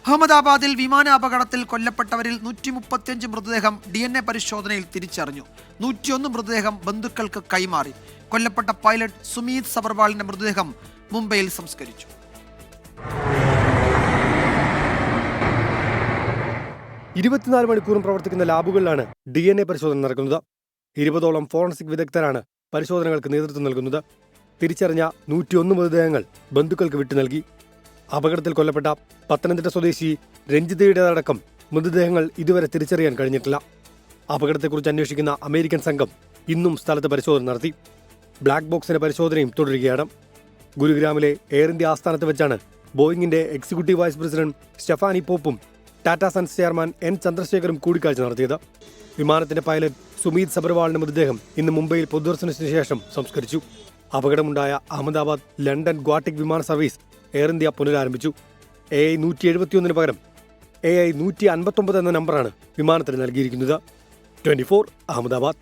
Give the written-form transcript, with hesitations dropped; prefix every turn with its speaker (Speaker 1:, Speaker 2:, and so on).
Speaker 1: അഹമ്മദാബാദിൽ വിമാനാപകടത്തിൽ കൊല്ലപ്പെട്ടവരിൽ 135 മൃതദേഹം DNA പരിശോധനയിൽ തിരിച്ചറിഞ്ഞു. 101 മൃതദേഹം ബന്ധുക്കൾക്ക് കൈമാറി. കൊല്ലപ്പെട്ട പൈലറ്റ് സുമീത് സബർവാളിന്റെ മൃതദേഹം മുംബൈയിൽ സംസ്കരിച്ചു.
Speaker 2: മണിക്കൂറും പ്രവർത്തിക്കുന്ന ലാബുകളിലാണ് DNA പരിശോധന നടക്കുന്നത്. 20ഓളം ഫോറൻസിക് വിദഗ്ധരാണ് പരിശോധനകൾക്ക് നേതൃത്വം നൽകുന്നത്. തിരിച്ചറിഞ്ഞ 101 മൃതദേഹങ്ങൾ ബന്ധുക്കൾക്ക് വിട്ടു നൽകി. അപകടത്തിൽ കൊല്ലപ്പെട്ട പത്തനംതിട്ട സ്വദേശി രഞ്ജിതയുടേതടക്കം മൃതദേഹങ്ങൾ ഇതുവരെ തിരിച്ചറിയാൻ കഴിഞ്ഞിട്ടില്ല. അപകടത്തെക്കുറിച്ച് അന്വേഷിക്കുന്ന അമേരിക്കൻ സംഘം ഇന്നും സ്ഥലത്ത് പരിശോധന നടത്തി. ബ്ലാക്ക് ബോക്സിന്റെ പരിശോധനയും തുടരുകയാണ്. ഗുരുഗ്രാമിലെ എയർ ഇന്ത്യ ആസ്ഥാനത്ത് വെച്ചാണ് ബോയിങ്ങിന്റെ എക്സിക്യൂട്ടീവ് വൈസ് പ്രസിഡന്റ് സ്റ്റെഫാനി പോപ്പും ടാറ്റ സൺസ് ചെയർമാൻ N ചന്ദ്രശേഖറും കൂടിക്കാഴ്ച നടത്തിയത്. വിമാനത്തിന്റെ പൈലറ്റ് സുമീത് സബർവാളിന്റെ മൃതദേഹം ഇന്ന് മുംബൈയിൽ പൊതുദർശനത്തിന് ശേഷം സംസ്കരിച്ചു. അപകടമുണ്ടായ അഹമ്മദാബാദ് ലണ്ടൻ ഗ്വാട്ടിക് വിമാന സർവീസ് എയർ ഇന്ത്യ പുനരാരംഭിച്ചു. AI 171 പകരം AI 159 എന്ന നമ്പറാണ് വിമാനത്തിന് നൽകിയിരിക്കുന്നത്. 24 അഹമ്മദാബാദ്.